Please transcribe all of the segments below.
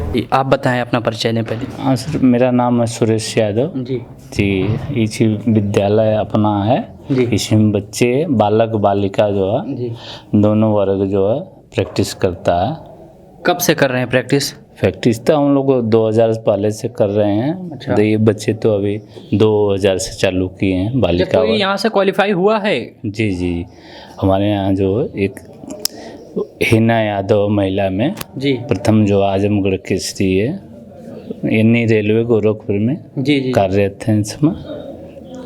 आप बताएं, अपना परिचय दें पहले। हाँ सर, मेरा नाम है सुरेश यादव जी जी। इसी विद्यालय अपना है जी। इसमें बच्चे बालक बालिका जो है जी। दोनों वर्ग जो है प्रैक्टिस करता है। कब से कर रहे हैं प्रैक्टिस? प्रैक्टिस तो हम लोग 2000 पहले से कर रहे हैं। अच्छा। तो ये बच्चे तो अभी 2000 से चालू किए हैं जब बालिका कोई वर्ग। यहाँ से क्वालिफाई हुआ है? जी जी, हमारे यहाँ जो एक हिना यादव महिला में जी प्रथम जो आजमगढ़ की स्त्री है, इन्हीं रेलवे गोरखपुर में जी जी। कार्यरत हैं इसमें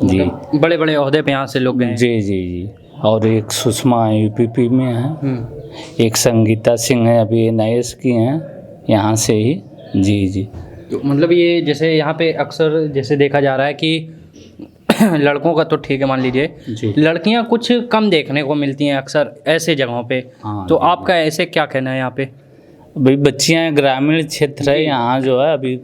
जी। बड़े बड़े ओहदे पे यहाँ से लोग गए हैं। जी जी जी। और एक सुषमा यूपीपी में है, एक संगीता सिंह है अभी NIS की हैं यहाँ से ही। जी जी। तो मतलब ये जैसे यहाँ पे अक्सर जैसे देखा जा रहा है कि लड़कों का तो ठीक है मान लीजिए, जी। लड़कियाँ कुछ कम देखने को मिलती हैं अक्सर ऐसे जगहों पे। हाँ, तो जी, आपका ऐसे क्या कहना है यहाँ पे? अभी बच्चियाँ ग्रामीण क्षेत्र है, यहाँ जो है अभी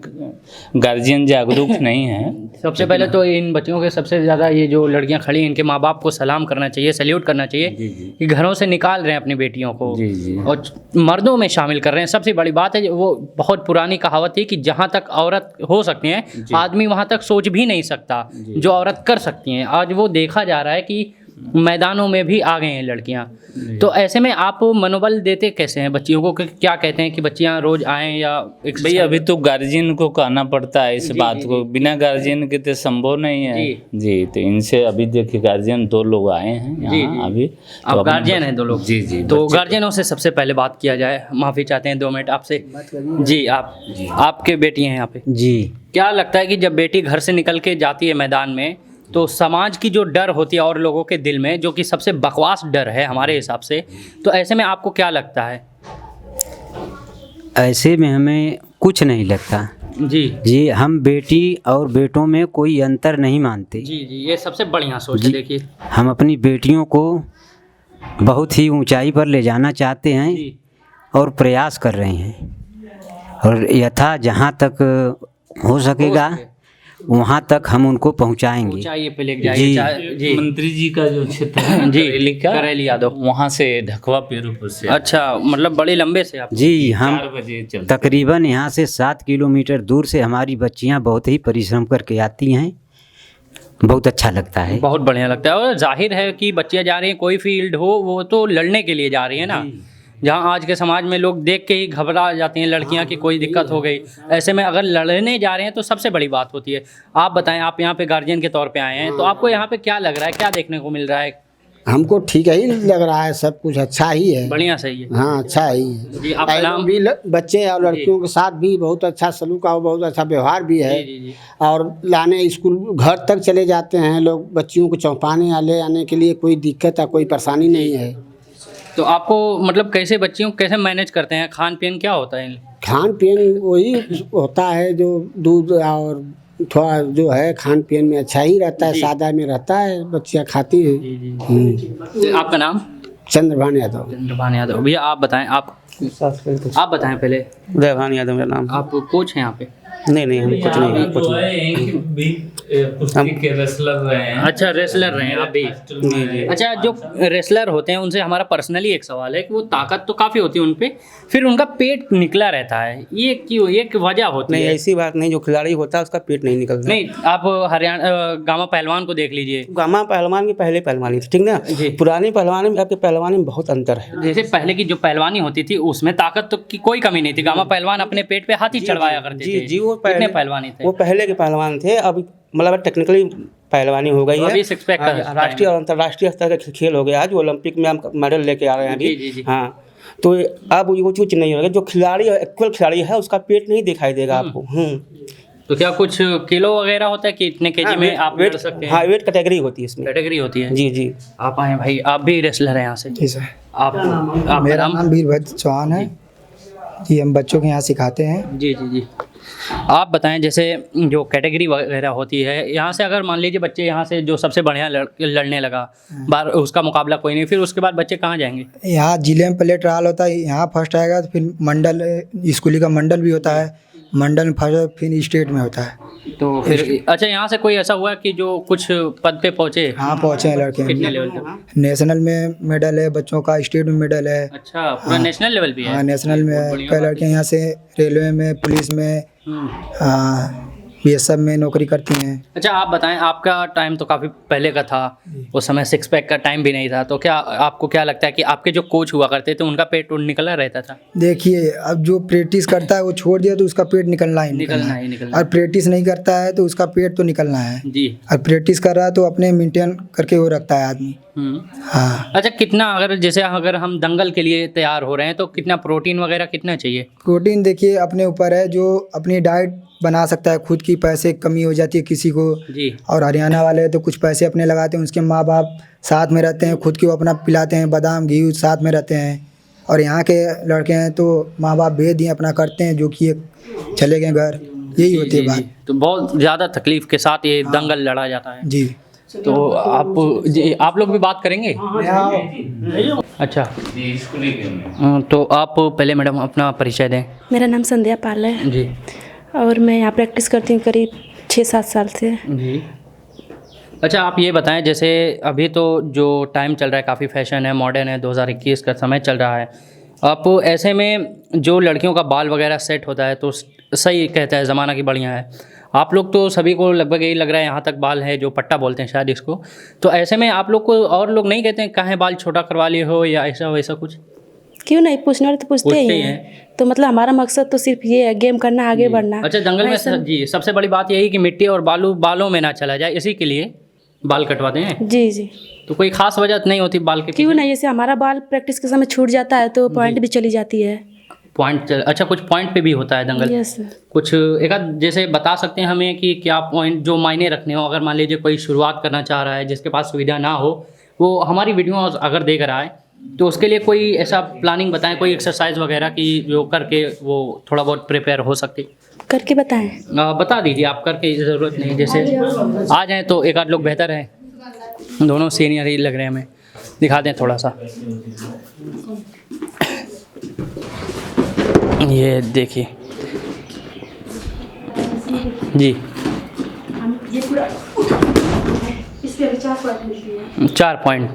गार्जियन जागरूक नहीं है। सबसे पहले तो इन बच्चियों के सबसे ज़्यादा ये जो लड़कियां खड़ी हैं इनके माँ बाप को सलाम करना चाहिए, सैल्यूट करना चाहिए जी जी कि घरों से निकाल रहे हैं अपनी बेटियों को जी जी। और मर्दों में शामिल कर रहे हैं। सबसे बड़ी बात है वो बहुत पुरानी कहावत थी कि जहाँ तक औरत हो सकती हैं आदमी वहाँ तक सोच भी नहीं सकता जो औरत कर सकती हैं। आज वो देखा जा रहा है कि मैदानों में भी आ गए हैं लड़कियां। तो ऐसे में आप मनोबल देते कैसे हैं बच्चियों को? क्या कहते हैं कि बच्चियां रोज आएं या भाई अभी तो गार्जियन को कहना पड़ता है इस बात को, बिना गार्जियन के तो संभव नहीं है जी। तो इनसे अभी देखिए गार्जियन 2 लोग आए हैं यहाँ अभी। आप गार्जियन हैं 2 लोग? जी जी। तो गार्जियनों से सबसे पहले बात किया जाए, माफ़ी चाहते हैं 2 मिनट आपसे जी। आपके बेटी हैं यहाँ पे जी। क्या लगता है कि जब बेटी घर से निकल के जाती है मैदान में तो समाज की जो डर होती है और लोगों के दिल में, जो कि सबसे बकवास डर है हमारे हिसाब से, तो ऐसे में आपको क्या लगता है? ऐसे में हमें कुछ नहीं लगता जी जी। हम बेटी और बेटों में कोई अंतर नहीं मानते जी जी। ये सबसे बढ़िया सोच है। देखिए हम अपनी बेटियों को बहुत ही ऊंचाई पर ले जाना चाहते हैं और प्रयास कर रहे हैं, और यथा जहाँ तक हो सकेगा वहाँ तक हम उनको पहुँचाएंगे। ऊंचाई पे लेके जाएंगे जी। मंत्री जी का जो क्षेत्र है जी करेली यादव, वहाँ से ढकवा पेरूपुर से। अच्छा, मतलब बड़े लंबे से आप? जी। हम 4 बजे चलते। तकरीबन यहाँ से 7 किलोमीटर दूर से हमारी बच्चियाँ बहुत ही परिश्रम करके आती हैं। बहुत अच्छा लगता है, बहुत बढ़िया लगता है। और जाहिर है कि बच्चियाँ जा रही हैं, कोई फील्ड हो वो तो लड़ने के लिए जा रही है ना। जहाँ आज के समाज में लोग देख के ही घबरा जाती हैं लड़कियाँ की कोई दिक्कत हो गई, ऐसे में अगर लड़ने जा रहे हैं तो सबसे बड़ी बात होती है। आप बताएं, आप यहाँ पे गार्जियन के तौर पे आए हैं तो आपको यहाँ पे क्या लग रहा है, क्या देखने को मिल रहा है? हमको ठीक ही लग रहा है, सब कुछ अच्छा ही है। बढ़िया सही है। हाँ, अच्छा ही है जी। आपका नाम? भी बच्चे और लड़कियों के साथ भी बहुत अच्छा सलूक और बहुत अच्छा व्यवहार भी है। जी जी। और लाने स्कूल घर तक चले जाते हैं लोग, बच्चियों को चौंपाने ले आने के लिए कोई दिक्कत या कोई परेशानी नहीं है। तो आपको मतलब कैसे बच्चियों को कैसे मैनेज करते हैं? खान पीन क्या होता है? खान पीन वही होता है जो दूध और थोड़ा जो है खान पीन में अच्छा ही रहता है, सादा में रहता है, बच्चियाँ खाती हैं। आपका नाम? चंद्रभान यादव। चंद्रभान यादव। भैया आप बताएं, आप बताएं पहले। उदयभान यादव मेरा नाम। आप कोच हैं यहाँ पे? नहीं हम कुछ नहीं, कुछ कुश्ती के रेसलर रहे हैं। अच्छा, रेसलर रहे हैं आप भी? अच्छा, जो रेसलर होते हैं उनसे हमारा पर्सनली एक सवाल है कि वो ताकत तो काफ़ी होती है उन पे, फिर उनका पेट निकला रहता है, ये क्यों? एक वजह होती नहीं, है? ऐसी बात नहीं। जो खिलाड़ी होता है उसका पेट नहीं निकलता। नहीं, आप हरियाणा गामा पहलवान को देख लीजिए। गामा पहलवान की पहले पहलवानी थी, ठीक ना। पुरानी पहलवानी में आपके पहलवानी में बहुत अंतर है। जैसे पहले की जो पहलवानी होती थी उसमें ताकत तो की कोई कमी नहीं थी। गामा पहलवान अपने पेट पे हाथी चढ़वाया करते थे। जी, वो कितने पहलवानी थे? वो पहले के पहलवान थे। अभी मतलब टेक्निकली पहलवानी हो गई है। अभी सिक्स पैक का राष्ट्रीय और अंतर्राष्ट्रीय स्तर का खेल हो गया। आज ओलंपिक में हम मेडल लेके आ रहे हैं अभी। हाँ, तो अब वो चीज़ नहीं होगा। जो खिलाड़ी एक्चुअल खिलाड़ी है उसका पेट नहीं दिखाई देगा आपको। तो क्या कुछ किलो वगैरह होता है कि इतने केजी में आप लड़ सकते हैं? हाँ, वेट कैटेगरी होती है इसमें। कैटेगरी होती है जी जी। आप आए भाई, आप भी रेसलर हैं यहाँ से? जी सर। आप मेरा नाम वीरभद्र चौहान है जी। हम बच्चों के यहाँ सिखाते हैं। जी जी जी। आप बताएं, जैसे जो कैटेगरी वगैरह होती है यहाँ से, अगर मान लीजिए बच्चे यहाँ से जो सबसे बढ़िया लड़ने लगा, बार उसका मुकाबला कोई नहीं, फिर उसके बाद बच्चे कहाँ जाएंगे? यहाँ जिले में पहले ट्रायल होता है, यहाँ फर्स्ट आएगा तो फिर मंडल, स्कूली का मंडल भी होता है, मंडल में फर्स्ट फिर स्टेट में होता है। तो फिर अच्छा, यहाँ से कोई ऐसा हुआ कि जो कुछ पद पे पहुँचे? हाँ पहुँचे हैं लड़के। कितने लेवल तक? नेशनल में मेडल है बच्चों का, स्टेट में मेडल है। अच्छा, पूरा नेशनल लेवल भी है? हाँ नेशनल में है। कई लड़के यहाँ से रेलवे में, पुलिस में, हम्म। ये सब में नौकरी करती हैं। अच्छा, आप बताएं, आपका टाइम तो काफ़ी पहले का था, उस समय सिक्स पैक का टाइम भी नहीं था, तो क्या आपको क्या लगता है कि आपके जो कोच हुआ करते थे उनका पेट निकला रहता था? देखिए अब जो प्रैक्टिस करता है वो छोड़ दिया तो उसका पेट निकलना ही निकलना ही निकलना। और प्रैक्टिस नहीं करता है तो उसका पेट तो निकलना है। जी। और प्रैक्टिस कर रहा है तो अपने मेंटेन करके वो रखता है आदमी। हाँ। अच्छा, कितना अगर हम दंगल के लिए तैयार हो रहे हैं तो कितना प्रोटीन वगैरह कितना चाहिए? प्रोटीन देखिए अपने ऊपर है, जो अपनी डाइट बना सकता है खुद की, पैसे कमी हो जाती है किसी को। जी। और हरियाणा वाले तो कुछ पैसे अपने लगाते हैं, उसके माँ बाप साथ में रहते हैं, खुद की वो अपना पिलाते हैं, बादाम घी साथ में रहते हैं। और यहाँ के लड़के हैं तो माँ बाप भेज दिए अपना करते हैं, जो कि चले गए घर, यही होती है बात। तो बहुत ज़्यादा तकलीफ के साथ ये दंगल लड़ा जाता है। जी। तो आप लोग भी बात करेंगे? अच्छा, तो आप पहले मैडम अपना परिचय दें। मेरा नाम संध्या पाल है जी। और मैं यहाँ प्रैक्टिस करती हूँ करीब 6-7 साल से। जी। अच्छा, आप ये बताएं, जैसे अभी तो जो टाइम चल रहा है काफ़ी फैशन है, मॉडर्न है, 2021 का समय चल रहा है। आप ऐसे में जो लड़कियों का बाल वगैरह सेट होता है तो सही कहता है, ज़माना की बढ़िया है। आप लोग तो सभी को लगभग यही लग रहा है, यहाँ तक बाल है, जो पट्टा बोलते हैं शायद इसको। तो ऐसे में आप लोग को और लोग नहीं कहते हैं कहाँ बाल छोटा करवा लिए हो या ऐसा वैसा कुछ? क्यों नहीं, पूछने वाले तो पूछते ही पूछते हैं। तो मतलब हमारा मकसद तो सिर्फ ये है, गेम करना, आगे बढ़ना। अच्छा, दंगल में जी सबसे बड़ी बात यही कि मिट्टी और बालों में ना चला जाए, इसी के लिए बाल कटवाते हैं। जी जी। तो कोई खास वजह नहीं होती बाल के? क्यों नहीं, जैसे हमारा बाल प्रैक्टिस के समय छूट जाता है तो पॉइंट भी चली जाती है। पॉइंट? अच्छा, कुछ पॉइंट पे भी होता है दंगल? Yes sir. कुछ एक आध जैसे बता सकते हैं हमें कि क्या पॉइंट जो मायने रखने हो? अगर मान लीजिए कोई शुरुआत करना चाह रहा है जिसके पास सुविधा ना हो, वो हमारी वीडियो अगर देख रहा है तो उसके लिए कोई ऐसा प्लानिंग बताएं, कोई एक्सरसाइज वगैरह की जो करके वो थोड़ा बहुत प्रिपेयर हो सकती। करके बताएं। बता दीजिए आप, करके ज़रूरत नहीं, जैसे आ जाएँ तो एक आध लोग बेहतर है, दोनों सीनियर ही लग रहे हैं हमें। दिखा दें थोड़ा सा, ये देखिए जी। ये पूरा इसके अभी 4 पॉइंट मिलती है। 4 पॉइंट?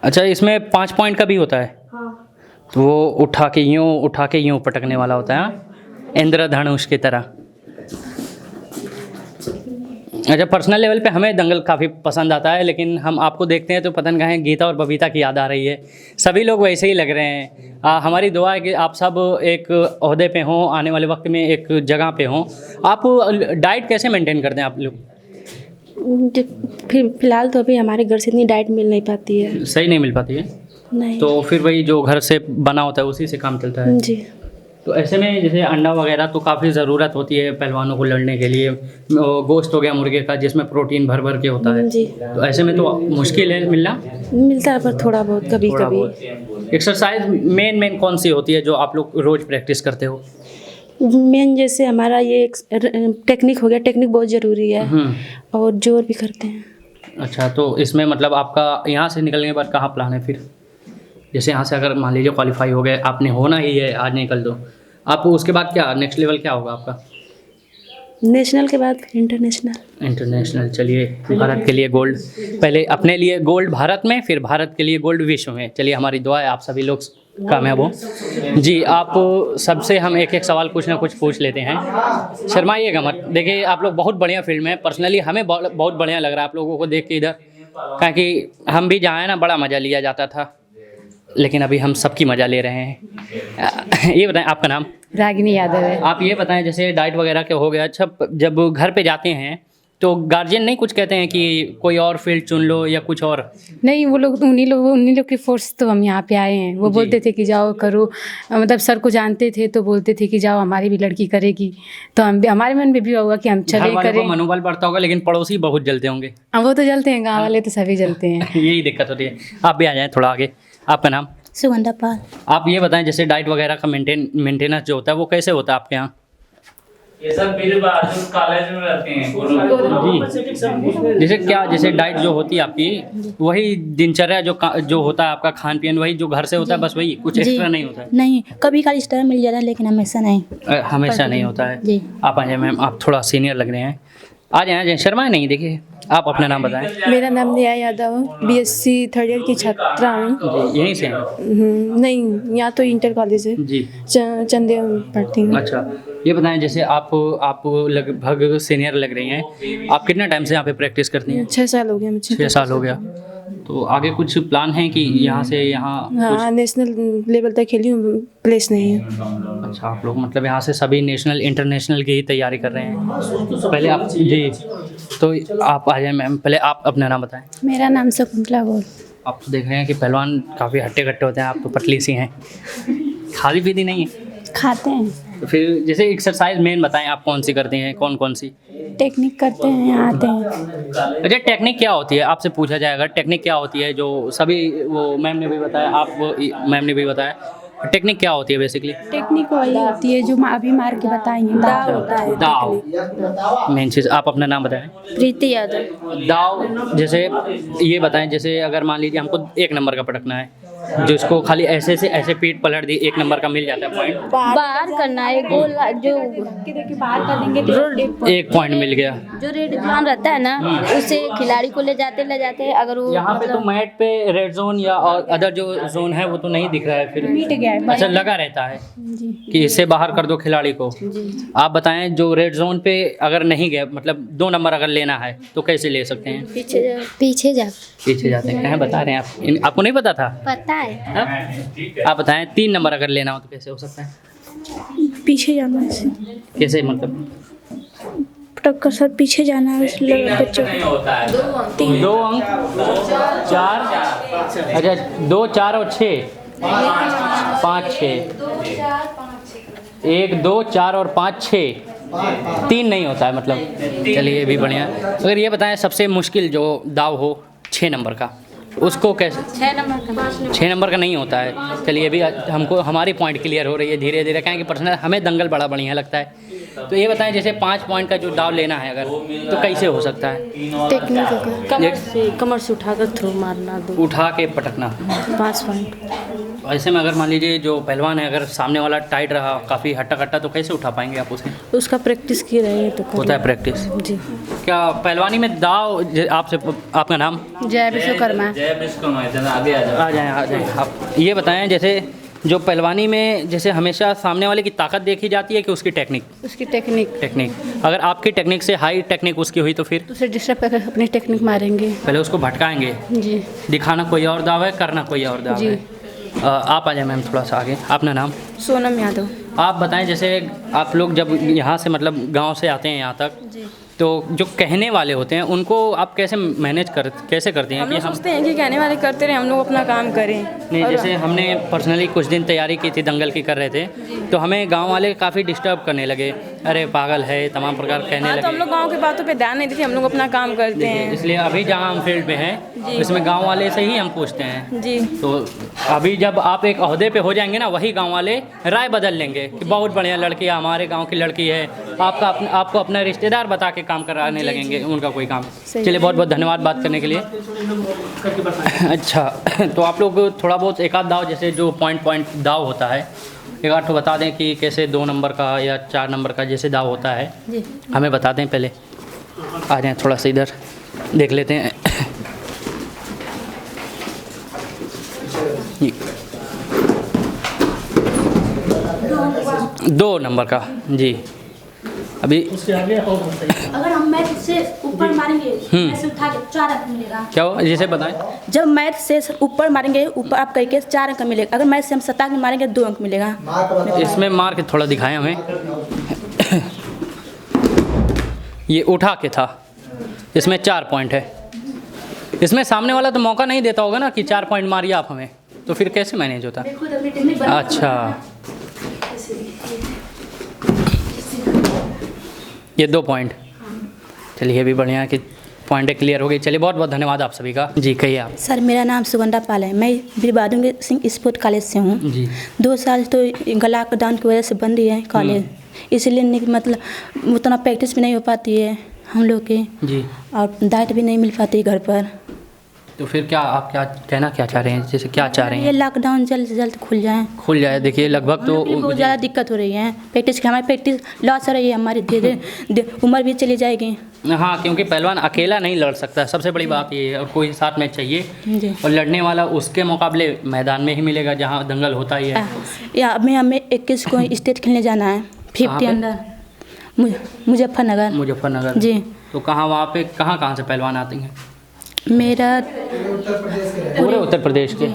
अच्छा, इसमें 5 पॉइंट का भी होता है? हाँ। तो वो उठा के यूँ पटकने वाला होता है, हाँ? इंद्रधनुष की तरह। अच्छा, पर्सनल लेवल पे हमें दंगल काफ़ी पसंद आता है, लेकिन हम आपको देखते हैं तो पता नहीं कहाँ गीता और बबीता की याद आ रही है। सभी लोग वैसे ही लग रहे हैं। हमारी दुआ है कि आप सब एक ओहदे पे हों, आने वाले वक्त में एक जगह पे हों। आप डाइट कैसे मेंटेन करते हैं आप लोग? फिलहाल तो अभी हमारे घर से इतनी डाइट मिल नहीं पाती है। सही नहीं मिल पाती है? नहीं। तो फिर वही जो घर से बना होता है उसी से काम चलता है? जी। तो ऐसे में जैसे अंडा वगैरह तो काफ़ी ज़रूरत होती है पहलवानों को लड़ने के लिए। गोश्त हो गया मुर्गे का जिसमें प्रोटीन भर भर के होता है। जी। तो ऐसे में तो मुश्किल है मिलना? मिलता है पर थोड़ा बहुत, कभी कभी। एक्सरसाइज मेन कौन सी होती है जो आप लोग रोज़ प्रैक्टिस करते हो? मेन जैसे हमारा ये टेक्निक हो गया, टेक्निक बहुत ज़रूरी है। और जोर भी करते हैं। अच्छा, तो इसमें मतलब आपका यहाँ से निकलने के बाद कहाँ प्लान है फिर? जैसे यहाँ से अगर मान लीजिए क्वालिफाई हो गए, आपने होना ही है, आज निकल दो, आप उसके बाद क्या नेक्स्ट लेवल क्या होगा आपका? नेशनल के बाद इंटरनेशनल। चलिए, भारत के लिए गोल्ड, पहले अपने लिए गोल्ड भारत में, फिर भारत के लिए गोल्ड विश्व में। चलिए, हमारी दुआ है आप सभी लोग कामयाब हो। जी, आप सबसे हम एक सवाल कुछ ना कुछ पूछ लेते हैं, शर्माइएगा मत। देखिए, आप लोग बहुत बढ़िया फील्ड में, पर्सनली हमें बहुत बढ़िया लग रहा है आप लोगों को देख के इधर, क्योंकि हम भी जहाँ है ना बड़ा मज़ा लिया जाता था, लेकिन अभी हम सबकी मज़ा ले रहे हैं। ये बताएं, आपका नाम? रागिनी यादव है। आप ये बताएं, जैसे डाइट वगैरह के हो गया, अच्छा जब घर पे जाते हैं तो गार्जियन नहीं कुछ कहते हैं कि कोई और फील्ड चुन लो या कुछ और? नहीं, वो लोग उन्हीं लोग की फोर्स तो हम यहाँ पे आए हैं। वो बोलते थे कि जाओ करो, मतलब सर को जानते थे तो बोलते थे कि जाओ, हमारी भी लड़की करेगी, तो हम भी, हमारे मन में भी होगा कि हम चले करें। मनोबल बढ़ता होगा, लेकिन पड़ोसी बहुत जलते होंगे। वो तो जलते हैं, गाँव वाले तो सभी जलते हैं। यही दिक्कत होती है। आप भी आ जाएँ थोड़ा आगे। आपका नाम? सुगंधा पाल। आप ये बताएं, जैसे डाइट वगैरह का मेंटेनेंस जो होता है वो कैसे होता है आपके यहाँ? ये सब बीर बहादुर कॉलेज में रहते हैं जी। जैसे क्या, जैसे डाइट जो होती है आपकी, वही दिनचर्या जो होता है आपका खान पीन, वही जो घर से होता है, बस वही, कुछ एक्स्ट्रा नहीं होता है? नहीं, कभी कभी एक्स्ट्रा मिल जाता है लेकिन हमेशा नहीं। हमेशा नहीं होता है जी। आप आ जाए मैम, आप थोड़ा सीनियर लग रहे हैं, आ जाए शर्मा नहीं। देखिए आप अपना नाम बताएं। मेरा नाम Neha Yadav, BSc third year की छात्रा हूँ। यहीं से हैं? नहीं, यहाँ तो इंटर कॉलेज है जी। चंदे पढ़ती हूँ। अच्छा, ये बताएं, जैसे आप लगभग सीनियर लग रही हैं, आप कितना टाइम से यहाँ पे प्रैक्टिस करती हैं? 6 साल हो गया मुझे। 6 साल हो गया। तो आगे कुछ प्लान है कि यहाँ से यहाँ हाँ, नेशनल लेवल तक खेली हूँ, प्लेस नहीं है। अच्छा, आप लोग मतलब यहाँ से सभी नेशनल इंटरनेशनल की ही तैयारी कर रहे हैं? पहले आप जी, तो आप आ जाए मैम, पहले आप अपना नाम बताएं। मेरा नाम शकुंतला गोल। आप तो देख रहे हैं कि पहलवान काफ़ी हट्टे कट्टे होते हैं, आप तो पतली सी हैं, खाली पीती नहीं है? खाते हैं, तो फिर जैसे एक्सरसाइज मेन बताएं, आप कौन सी करती हैं, कौन कौन सी? टेक्निक करते हैं, आते हैं। अच्छा, टेक्निक क्या होती है आपसे पूछा जाएगा, टेक्निक क्या होती है? जो सभी वो मैम ने भी बताया, मैम ने भी बताया, टेक्निक क्या होती है बेसिकली? टेक्निक वही होती है जो अभी मार के बताएंगे, दाव होता है। दाव मेन चीज़। आप अपना नाम बताएं। प्रीति यादव। दाव जैसे ये बताएं, जैसे अगर मान लीजिए हमको 1 नंबर का पटकना है, जो इसको खाली ऐसे से ऐसे पीठ पलट दी 1 नंबर का मिल जाता है पॉइंट? बाहर करना है, गोल जो बाहर कर देंगे तो 1 पॉइंट मिल गया। जो रेड जोन रहता है ना, उससे खिलाड़ी को ले जाते हैं। अगर वो यहाँ पे तो मैट पे रेड जोन या और अदर जो जोन है वो तो नहीं दिख रहा है, फिर मिट गया है। अच्छा, लगा रहता है कि इससे बाहर कर दो खिलाड़ी को। आप बताएं, जो रेड जोन पे अगर नहीं गया, मतलब 2 नंबर अगर लेना है तो कैसे ले सकते हैं? पीछे जाते हैं, बता रहे हैं आप, आपको नहीं पता था? पता है। हाँ? आप बताएं, 3 नंबर अगर लेना हो तो कैसे हो सकता है? पीछे जाना है, कैसे मतलब? पटक कर सर पीछे जाना है बच्चों को। 2 अंक 4, अच्छा 2, 4 और 6, 5, 6, 1, 2, 4 और 5, 6, 3 नहीं होता है मतलब। चलिए ये भी बढ़िया। अगर ये बताएं, सबसे मुश्किल जो दाव हो 6 नंबर का, उसको कैसे? 6 नंबर का नहीं होता है। चलिए अभी हमको हमारी पॉइंट क्लियर हो रही है धीरे धीरे, कहें कि पर्सनल हमें दंगल बड़ा बढ़िया लगता है। तो ये बताएं, जैसे 5 पॉइंट का जो दाव लेना है अगर, तो कैसे हो सकता है? टेक्निक कमर से उठाकर थ्रो मारना, उठा के पटकना 5 पॉइंट। ऐसे में अगर मान लीजिए जो पहलवान है, अगर सामने वाला टाइट रहा, काफ़ी हट्टा कट्टा, तो कैसे उठा पाएंगे आप उसे? उसका प्रैक्टिस किए रहेंगे तो होता है प्रैक्टिस। जी। क्या पहलवानी में दाव आपसे, आपका नाम? जय विश्वकर्मा। जय विश्वकर्मा, आगे आ जाएं आप। ये बताएं, जैसे जो पहलवानी में जैसे हमेशा सामने वाले की ताकत देखी जाती है कि उसकी टेक्निक? उसकी टेक्निक। अगर आपकी टेक्निक से हाई टेक्निक उसकी हुई तो फिर उसे डिस्टर्ब करके अपनी टेक्निक मारेंगे। पहले उसको भटकाएंगे। जी। दिखाना कोई और दाव है, करना कोई और दाव है। आप आ जाए मैम थोड़ा सा आगे। अपना नाम? सोनम यादव। आप बताएं, जैसे आप लोग जब यहाँ से मतलब गांव से आते हैं यहाँ तक, तो जो कहने वाले होते हैं उनको आप कैसे मैनेज कैसे करते हैं? हम लोग सोचते हैं कि कहने वाले करते रहे, हम लोग अपना काम करें। नहीं, जैसे हमने पर्सनली कुछ दिन तैयारी की थी, दंगल की कर रहे थे, तो हमें गांव वाले काफ़ी डिस्टर्ब करने लगे, अरे पागल है, तमाम प्रकार कहने लगे। तो हम लोग गाँव की बातों पे ध्यान नहीं देते, हम लोग अपना काम करते हैं। इसलिए अभी जहाँ हम फील्ड में हैं, इसमें गाँव वाले से ही हम पूछते हैं। जी। तो अभी जब आप एक ओहदे पे हो जाएंगे ना, वही गाँव वाले राय बदल लेंगे कि बहुत बढ़िया लड़की है, हमारे गाँव की लड़की है, आपको अपना रिश्तेदार बता के काम कराने लगेंगे उनका कोई काम। चलिए, बहुत बहुत धन्यवाद बात करने के लिए। अच्छा, तो आप लोग थोड़ा बहुत एक आध दाव, जैसे जो पॉइंट दाव होता है, एक आध तो बता दें कि कैसे 2 नंबर का या 4 नंबर का जैसे दाव होता है, हमें बता दें। पहले आ जाएं, थोड़ा सा इधर देख लेते हैं। 2 नंबर का जी। अभी अगर हम मैट से ऊपर मारेंगे, मैट से उठा के 4 अंक मिलेगा। क्या हो, जैसे बताएं? जब मैट से ऊपर मारेंगे, ऊपर आप कह के 4 अंक मिलेगा। अगर मैट से हम सता के मारेंगे 2 अंक मिलेगा। इसमें मार के थोड़ा दिखाएं हमें। ये उठा के था, इसमें 4 पॉइंट है। इसमें सामने वाला तो मौका नहीं देता होगा ना कि 4 पॉइंट मारिए आप हमें, तो फिर कैसे मैनेज होता? अच्छा, ये 2 पॉइंट। चलिए, ये भी बढ़िया कि पॉइंटें क्लियर हो गई। चलिए बहुत बहुत धन्यवाद आप सभी का। जी कहिए आप। सर मेरा नाम सुगंधा पाल है, मैं बिरबादुंग सिंह स्पोर्ट कॉलेज से हूँ। जी 2 साल तो लॉकडाउन की वजह से बंद ही है कॉलेज, इसलिए मतलब उतना प्रैक्टिस भी नहीं हो पाती है हम लोग की, जी। और डाइट भी नहीं मिल पाती है घर पर। तो फिर क्या आप क्या कहना क्या चाह रहे हैं, जैसे क्या चाह रहे ये हैं? लॉकडाउन जल्द से जल्द खुल जाए। देखिए लगभग तो बहुत ज़्यादा दिक्कत हो रही है प्रैक्टिस की, हमारी प्रैक्टिस लॉस हो रही है, हमारी धीरे उम्र भी चली जाएगी। हाँ, क्योंकि पहलवान अकेला नहीं लड़ सकता, सबसे बड़ी बात ये है, और कोई साथ में चाहिए, जी। और लड़ने वाला उसके मुकाबले मैदान में ही मिलेगा जहाँ दंगल होता ही है। या हमें 21 को स्टेट खेलने जाना है, 50 अंडर, मुजफ्फरनगर। मुजफ्फरनगर जी। तो कहाँ वहाँ पे कहाँ से पहलवान आते हैं? मेरा पूरे उत्तर प्रदेश के।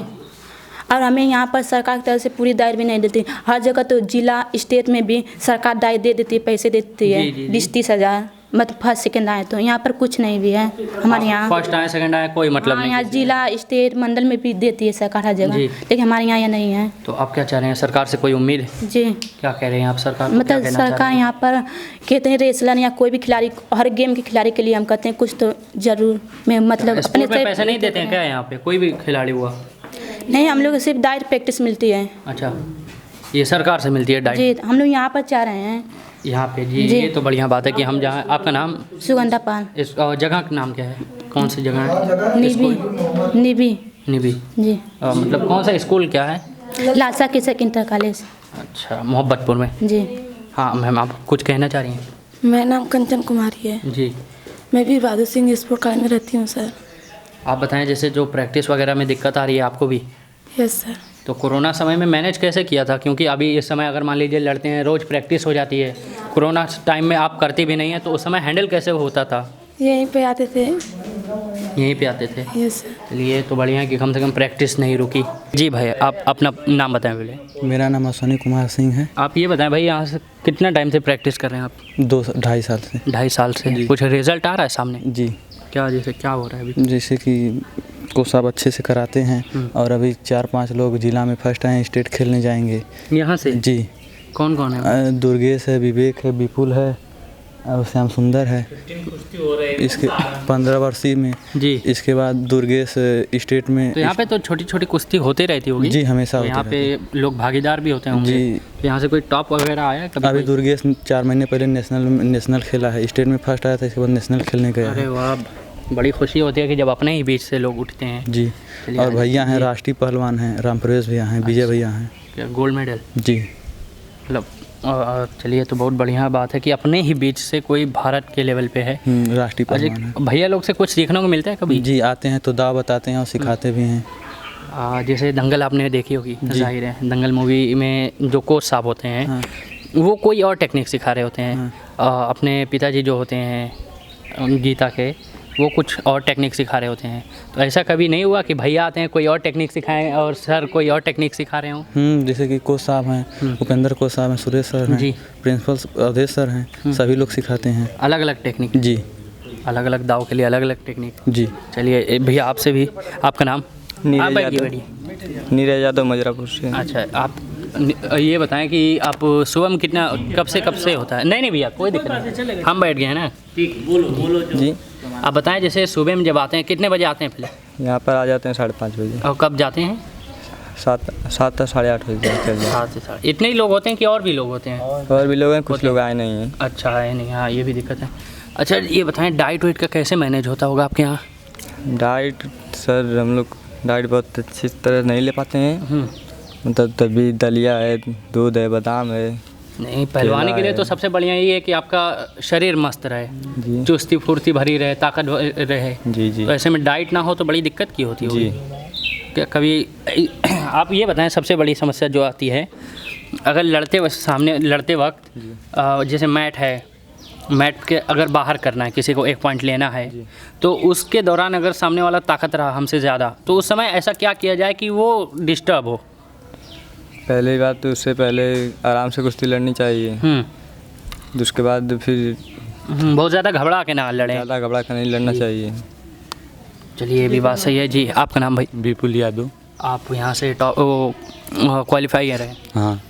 और हमें यहाँ पर सरकार की तरफ से पूरी दायर भी नहीं देती, हर जगह तो जिला स्टेट में भी सरकार दायर दे देती है, पैसे देती है, 20-30 हज़ार, मतलब फर्स्ट सेकंड आए तो यहाँ पर कुछ नहीं भी है हमारे यहाँ। फर्स्ट आए सेकंड आए कोई मतलब नहीं। यहाँ जिला स्टेट मंडल में भी देती है सरकार हर जगह, लेकिन हमारे यहाँ ये नहीं है। तो आप क्या चाह रहे हैं, सरकार से कोई उम्मीद है? जी। क्या कह रहे हैं आप सरकार को? मतलब सरकार यहाँ पर कहते हैं रेसलर या कोई भी खिलाड़ी, हर गेम के खिलाड़ी के लिए हम कहते हैं कुछ तो जरूर में मतलब स्पोर्ट में पैसे नहीं देते हैं क्या यहाँ पे, कोई भी खिलाड़ी हुआ? नहीं, हम लोग सिर्फ डाइट प्रैक्टिस मिलती है। अच्छा, ये सरकार से मिलती है डाइट? जी, हम लोग यहाँ पर चाह रहे हैं यहाँ पे। जी ये तो बढ़िया बात है कि हम जहाँ। आपका नाम? सुगंधा पाल। इस जगह का नाम क्या है, कौन सी जगह है? निबी जी। मतलब कौन सा स्कूल क्या है? लासा किसक इंटर कॉलेज। अच्छा, मोहब्बतपुर में। जी। हाँ मैम, आप कुछ कहना चाह रही हैं? मेरा नाम कंचन कुमारी है जी। मैं भी बहादुर सिंह स्पोर्ट कॉलेज में रहती हूँ सर। आप बताएं, जैसे जो प्रैक्टिस वगैरह में दिक्कत आ रही है आपको भी? Yes sir. तो कोरोना समय में मैनेज कैसे किया था, क्योंकि अभी इस समय अगर मान लीजिए लड़ते हैं, रोज़ प्रैक्टिस हो जाती है, कोरोना टाइम में आप करते भी नहीं हैं, तो उस समय हैंडल कैसे होता था? यहीं पे आते थे। यहीं पे आते थे? Yes sir. चलिए तो बढ़िया है कि कम से कम प्रैक्टिस नहीं रुकी। जी भाई, आप अपना नाम बताएं पहले। मेरा नाम अश्विनी कुमार सिंह है। आप ये बताएं भाई, यहाँ से कितना टाइम से प्रैक्टिस कर रहे हैं आप? 2-2.5 साल से। 2.5 साल से। कुछ रिजल्ट आ रहा है सामने? जी। क्या, जैसे क्या हो रहा है अभी? जैसे कि को सब अच्छे से कराते हैं, और अभी 4-5 लोग जिला में फर्स्ट आए, स्टेट खेलने जाएंगे यहाँ से। जी। कौन कौन है? दुर्गेश है, विवेक है, विपुल है और श्याम सुंदर है। इसके 15 वर्षीय में। जी। इसके बाद दुर्गेश स्टेट में। तो यहाँ पे तो छोटी छोटी कुश्ती होते रहती होगी? जी, हमेशा तो यहाँ पे लोग भागीदार भी होते होंगे? जी। तो यहाँ से कोई टॉप वगैरह आया कभी? अभी दुर्गेश 4 महीने पहले नेशनल खेला है, स्टेट में फर्स्ट आया था, इसके बाद नेशनल खेलने गया। अरे वाह, बड़ी खुशी होती है कि जब अपने ही बीच से लोग उठते हैं। जी। और भैया हैं, राष्ट्रीय पहलवान हैं, राम प्रवेश भैया हैं, विजय भैया हैं। क्या गोल्ड मेडल? जी। मतलब चलिए तो बहुत बढ़िया बात है कि अपने ही बीच से कोई भारत के लेवल पे है, राष्ट्रीय पहलवान है। भैया लोग से कुछ सीखने को मिलता है कभी? जी, आते हैं तो दाव बताते हैं और सिखाते भी हैं। जैसे दंगल आपने देखी होगी, जाहिर है दंगल मूवी में जो कोच साहब होते हैं, वो कोई और टेक्निक सिखा रहे होते हैं। अपने पिताजी जो होते हैं गीता के, वो कुछ और टेक्निक सिखा रहे होते हैं। तो ऐसा कभी नहीं हुआ कि भैया आते हैं कोई और टेक्निक सिखाएं और सर कोई और टेक्निक सिखा रहे हों? जैसे कि कोच साहब हैं, उपेंद्र कोच साहब हैं, सुरेश सर हैं, प्रिंसिपल अवधेश सर हैं, सभी लोग सिखाते हैं अलग अलग टेक्निक। जी। अलग अलग दाव के लिए अलग अलग टेक्निक। जी। चलिए भैया, आपसे भी, आपका नाम? नीरज यादव मजरापुर से। अच्छा, आप ये बताएं कि आप सुबह में कितना, कब से होता है? नहीं भैया कोई दिक्कत नहीं, हम बैठ गए हैं ना। ठीक, बोलो जी। आप बताएं, जैसे सुबह में जब आते हैं कितने बजे आते हैं पहले? यहाँ पर आ जाते हैं 5:30 बजे। और कब जाते हैं? 7 से 8:30 बजे। 7 से 8। इतने ही लोग होते हैं कि और भी लोग होते हैं? और भी लोग हैं, कुछ लोग आए नहीं हैं। अच्छा, आए नहीं, हाँ ये भी दिक्कत है। अच्छा ये बताएं, डाइट वेट का कैसे मैनेज होता होगा आपके यहाँ? डाइट सर, हम लोग डाइट बहुत अच्छी तरह नहीं ले पाते हैं, मतलब तभी दलिया है, दूध है, बादाम है। नहीं, पहलवानी के लिए तो सबसे बढ़िया ये है कि आपका शरीर मस्त रहे, चुस्ती फुर्ती भरी रहे, ताकत रहे। जी जी। तो ऐसे में डाइट ना हो तो बड़ी दिक्कत की होती होगी। क्या कभी आप ये बताएं, सबसे बड़ी समस्या जो आती है अगर लड़ते वक्त, जैसे मैट है, मैट के अगर बाहर करना है, किसी को 1 पॉइंट लेना है, तो उसके दौरान अगर सामने वाला ताकत रहा हमसे ज़्यादा, तो उस समय ऐसा क्या किया जाए कि वो डिस्टर्ब हो? पहली बात तो उससे पहले आराम से कुश्ती लड़नी चाहिए। उसके बाद फिर बहुत ज़्यादा घबरा के ना लड़ें। ज़्यादा घबरा के नहीं लड़ना चाहिए। चलिए, ये भी बात सही है। जी, आपका नाम भाई? विपुल यादव। आप यहाँ से क्वालिफायर हैं? हाँ।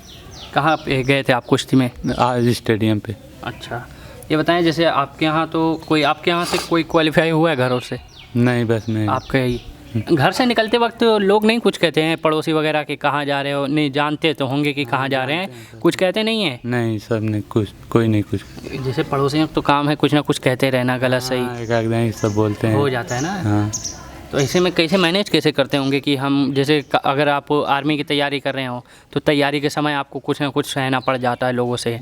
कहाँ पे गए थे आप कुश्ती में? आज स्टेडियम पे। अच्छा, ये बताएं जैसे आपके यहाँ तो कोई आपके यहाँ से कोई क्वालिफाई हुआ है घरों से? नहीं, बस मैं आपके ही घर से निकलते वक्त लोग नहीं कुछ कहते हैं पड़ोसी वगैरह कि कहाँ जा रहे हो? नहीं जानते तो होंगे कि कहाँ जा रहे हैं, कुछ कहते नहीं है? नहीं, सब ने कुछ, कोई नहीं कुछ। जैसे पड़ोसियों तो काम है कुछ ना कुछ कहते रहना, गलत सही एक आध दिन सब बोलते हैं, हो जाता है ना। हाँ। तो ऐसे में कैसे मैनेज कैसे करते होंगे कि हम जैसे अगर आप आर्मी की तैयारी कर रहे हो तो तैयारी के समय आपको कुछ ना कुछ सहना पड़ जाता है लोगों से,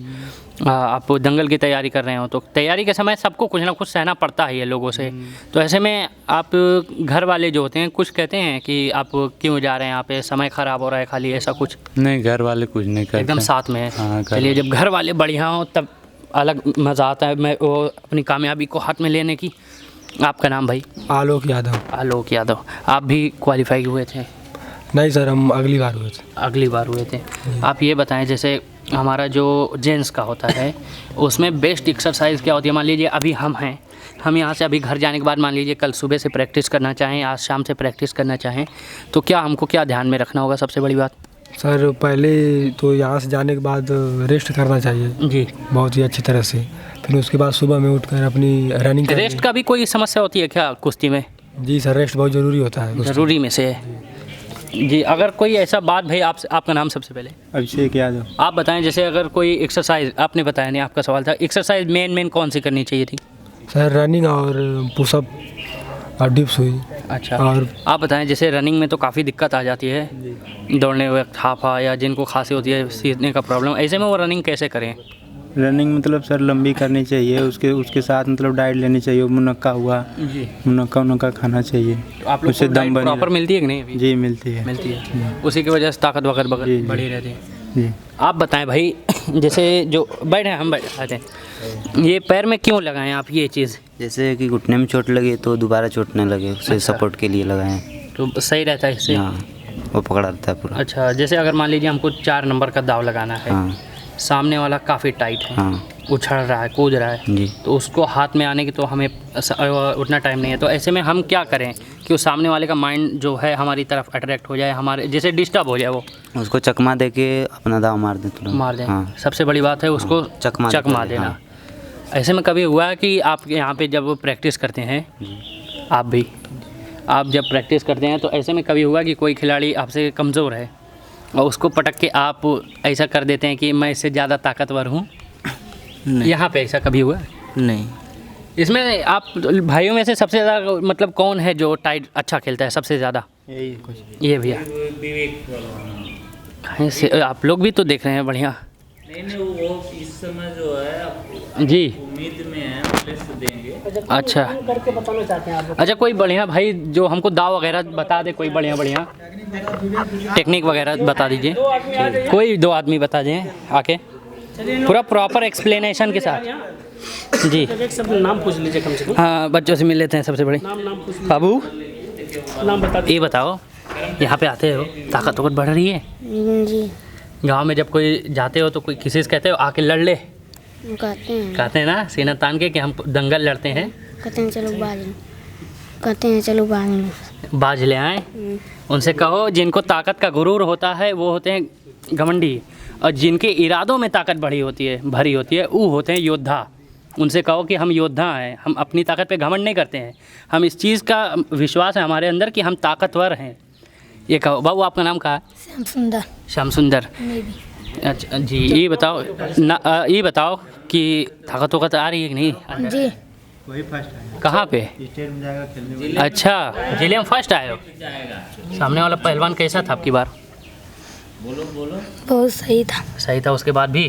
आप दंगल की तैयारी कर रहे हो तो तैयारी के समय सबको कुछ ना कुछ सहना पड़ता है लोगों से। तो ऐसे में आप घर वाले जो होते हैं कुछ कहते हैं कि आप क्यों जा रहे हैं यहाँ पे, समय ख़राब हो रहा है खाली, ऐसा कुछ? नहीं, घर वाले कुछ नहीं करते, एकदम साथ में है। हाँ, चलिए, जब घर वाले बढ़िया हो तब अलग मज़ा आता है मैं वो अपनी कामयाबी को हाथ में लेने की। आपका नाम भाई? आलोक यादव। आलोक यादव। आप भी क्वालिफाई हुए थे? नहीं सर, हम अगली बार हुए थे। अगली बार हुए थे। आप ये बताएं जैसे हमारा जो जेंट्स का होता है उसमें बेस्ट एक्सरसाइज क्या होती है? मान लीजिए अभी हम हैं, हम यहाँ से अभी घर जाने के बाद मान लीजिए कल सुबह से प्रैक्टिस करना चाहें, आज शाम से प्रैक्टिस करना चाहें तो क्या हमको क्या ध्यान में रखना होगा सबसे बड़ी बात? सर पहले तो यहाँ से जाने के बाद रेस्ट करना चाहिए जी, बहुत ही अच्छी तरह से। फिर उसके बाद सुबह में उठकर अपनी रनिंग करनी। रेस्ट का भी कोई समस्या होती है क्या कुश्ती में? जी सर, रेस्ट बहुत ज़रूरी होता है। ज़रूरी में से है जी। अगर कोई ऐसा बात भाई आपका नाम सबसे पहले? अभिषेक यादव। आप बताएं जैसे अगर कोई एक्सरसाइज, आपने बताया नहीं आपका सवाल था, एक्सरसाइज मेन कौन सी करनी चाहिए थी? सर रनिंग और पुशअप और डिप्स हुई। अच्छा, और आप बताएं जैसे रनिंग में तो काफ़ी दिक्कत आ जाती है दौड़ने वक्त, हाफा या जिनको खांसी होती है, सीखने का प्रॉब्लम, ऐसे में वो रनिंग कैसे करें? रनिंग मतलब सर लंबी करनी चाहिए, उसके साथ मतलब डाइट लेनी चाहिए, मुनक्का हुआ, मुनक्का खाना चाहिए। तो आप लोग को डाइट प्रॉपर मिलती है कि नहीं अभी? जी मिलती है। मिलती है, उसी की वजह से ताकत वगैरह बढ़ी रहती है जी। आप बताएं भाई जैसे जो बैठे हम बैठे हैं, ये पैर में क्यों लगाएं आप ये चीज़? जैसे कि घुटने में चोट लगे तो दोबारा चोट न लगे, उसे सपोर्ट के लिए लगाएं तो सही रहता है इससे? हाँ, वो पकड़ा रहता है पूरा। अच्छा, जैसे अगर मान लीजिए हमको 4 नंबर का दाव लगाना है, हाँ, सामने वाला काफ़ी टाइट है, हाँ, उछल रहा है, कूद रहा है जी, तो उसको हाथ में आने की तो हमें उतना टाइम नहीं है, तो ऐसे में हम क्या करें कि उस सामने वाले का माइंड जो है हमारी तरफ अट्रैक्ट हो जाए, हमारे जैसे डिस्टर्ब हो जाए, वो उसको चकमा दे के अपना दाव मार दें तुरंत। मार दें। हाँ, सबसे बड़ी बात है उसको चकमा देना। हाँ। ऐसे में कभी हुआ है कि आप यहाँ पे जब प्रैक्टिस करते हैं, आप जब प्रैक्टिस करते हैं तो ऐसे में कभी हुआ कि कोई खिलाड़ी आपसे कमज़ोर है और उसको पटक के आप ऐसा कर देते हैं कि मैं इससे ज़्यादा ताकतवर हूँ? यहाँ पे ऐसा कभी हुआ? नहीं। इसमें आप भाइयों में से सबसे ज़्यादा मतलब कौन है जो टाइट अच्छा खेलता है सबसे ज़्यादा? ये भैया। कहीं से आप लोग भी तो देख रहे हैं बढ़िया। नहीं, वो इस समय जो है जी उम्मीद में है, बेस्ट देंगे। अच्छा, करके बताना चाहते हैं आप? अच्छा, कोई बढ़िया भाई जो हमको दाव वगैरह बता दे, कोई बढ़िया टेक्निक वगैरह बता दीजिए, कोई 2 आदमी बता दें आके पूरा प्रॉपर एक्सप्लेनेशन के साथ। जी, सब नाम पूछ लीजिए कम से कम। हाँ, बच्चों से मिल लेते हैं सबसे बड़े। बाबू नाम बता। ये बताओ, यहाँ पे आते हो ताकत बढ़ रही है जी, गांव में जब कोई जाते हो तो कोई किसी से कहते हो आके लड़ ले? कहते हैं ना, सीना तान के कि हम दंगल लड़ते हैं, कहते हैं चलो बाज ले आए। उनसे कहो जिनको ताकत का गुरूर होता है वो होते हैं घमंडी, और जिनके इरादों में ताकत भरी होती है वो होते हैं योद्धा। उनसे कहो कि हम योद्धा हैं, हम अपनी ताकत पे घमंड नहीं करते हैं, हम इस चीज़ का विश्वास है हमारे अंदर कि हम ताकतवर हैं, ये कहो। बाबू आपका नाम क्या है? श्याम सुंदर। अच्छा जी, ये बताओ कि ताकत वक़्त आ रही है कि नहीं? जी, वही फर्स्ट आया। कहाँ पे? स्टेट में जाएगा खेलने। अच्छा, जिले में फर्स्ट आए हो। सामने वाला पहलवान कैसा था आपकी बार? बहुत सही था। उसके बाद भी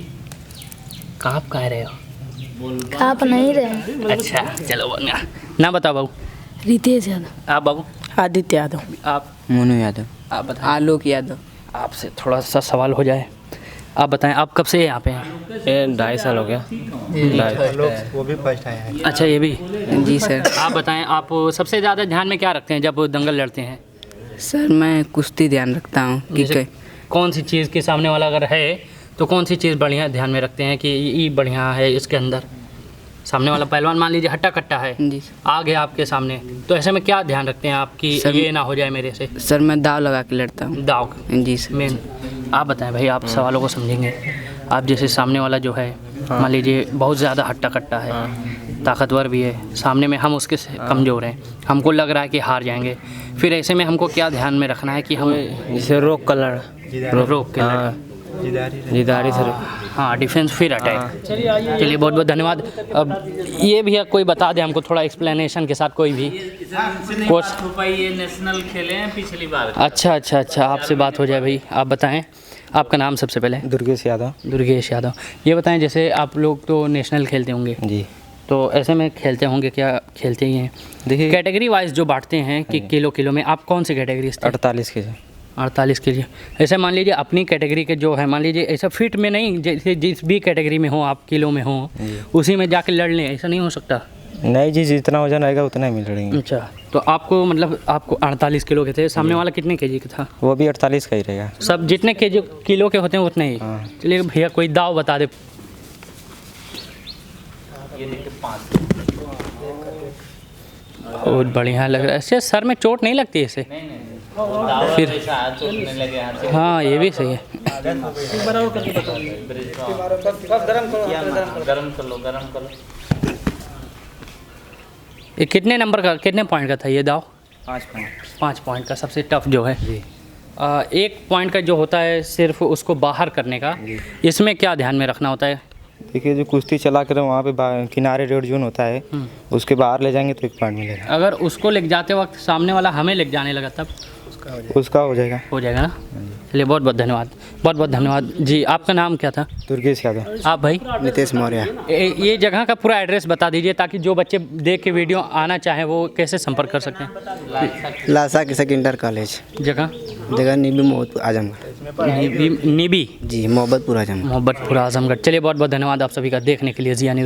कहाँ आप कह रहे हो? आप नहीं रहे। अच्छा, चलो बढ़िया। ना बताओ बाबू। रितेश यादव। आप बाबू? आदित्य यादव। आप? मोनू यादव। आप बताएं। आलोक यादव। आपसे थोड़ा सा सवाल हो जाए, आप बताएं आप कब से यहाँ पे हैं? 2.5 साल हो गया। वो भी फर्स्ट आया है। अच्छा, ये भी? जी सर। आप बताएं आप सबसे ज़्यादा ध्यान में क्या रखते हैं जब दंगल लड़ते हैं? सर मैं कुश्ती ध्यान रखता हूँ कि कौन सी चीज़ के सामने वाला अगर है तो कौन सी चीज़ बढ़िया ध्यान में रखते हैं कि ये बढ़िया है, इसके अंदर सामने वाला पहलवान मान लीजिए हट्टा कट्टा है, जी आ गया आपके सामने, तो ऐसे में क्या ध्यान रखते हैं आप कि ये ना हो जाए मेरे से? सर मैं दाव लगा के लड़ता हूँ। दाव? जी सर। मेन आप बताएं भाई, आप सवालों को समझेंगे। आप जैसे सामने वाला जो है मान लीजिए बहुत ज़्यादा हट्टा कट्टा है, ताकतवर भी है, सामने में हम उसके से कमज़ोर हैं, हमको लग रहा है कि हार जाएंगे, फिर ऐसे में हमको क्या ध्यान में रखना है कि हम जैसे रोक कलर रोक के लड़ें। जिदारी से हाँ, डिफेंस फिर अटैक। चलिए बहुत बहुत धन्यवाद। अब ये भैया कोई बता दे हमको थोड़ा एक्सप्लेनेशन के साथ, कोई भी कोच। ये नेशनल खेले हैं पिछली बार। अच्छा, आपसे बात हो जाए भाई। आप बताएं आपका नाम सबसे पहले। दुर्गेश यादव। दुर्गेश यादव। ये बताएं जैसे आप लोग तो नेशनल खेलते होंगे जी, तो ऐसे में खेलते होंगे, क्या खेलते ही हैं? देखिए कैटेगरी वाइज जो बांटते हैं कि किलो में, आप कौन सी कैटेगरी? 48 के। 48 के लिए। ऐसे मान लीजिए अपनी कैटेगरी के जो है, मान लीजिए ऐसा फिट में नहीं, जैसे जिस भी कैटेगरी में हो आप, किलो में हो, उसी में जाके लड़ लें, ऐसा नहीं हो सकता? नहीं जी, जितना वजन आएगा उतना ही मिल लड़ेंगे। अच्छा, तो आपको मतलब आपको 48 किलो के थे, सामने वाला कितने केजी का था? वो भी 48 का ही रहेगा। सब जितने किलो के होते हैं उतने ही। चलिए भैया कोई दाव बता दे। ये देखिए 5। बहुत बढ़िया लग रहा है। ऐसे सर में चोट नहीं लगती ऐसे? फिर लगे हाथ से। हाँ, ये भी सही है। गरम कर लो। ये कितने नंबर का, कितने पॉइंट का था ये दाव? 5 पॉइंट का सबसे टफ जो है। 1 पॉइंट का जो होता है सिर्फ उसको बाहर करने का, इसमें क्या ध्यान में रखना होता है? देखिए, जो कुश्ती चला कर वहाँ पे किनारे रेड जोन होता है, उसके बाहर ले जाएंगे तो 1 पॉइंट मिलेगा। अगर उसको ले जाते वक्त सामने वाला हमें ले जाने लगा तब उसका हो जाएगा ना? चलिए बहुत बहुत धन्यवाद जी। आपका नाम क्या था? दुर्गेश यादव। आप भाई? नितेश मौर्य। ये जगह का पूरा एड्रेस बता दीजिए ताकि जो बच्चे देख के वीडियो आना चाहें वो कैसे संपर्क कर सकते हैं? लासा कृषक इंटर कॉलेज। जगह नीबी मोहब्बतपुर आजमगढ़। नीबी जी, मोहब्बतपुर आजमगढ़। आजमगढ़। चलिए बहुत बहुत धन्यवाद आप सभी का देखने के लिए जिया न्यूज़।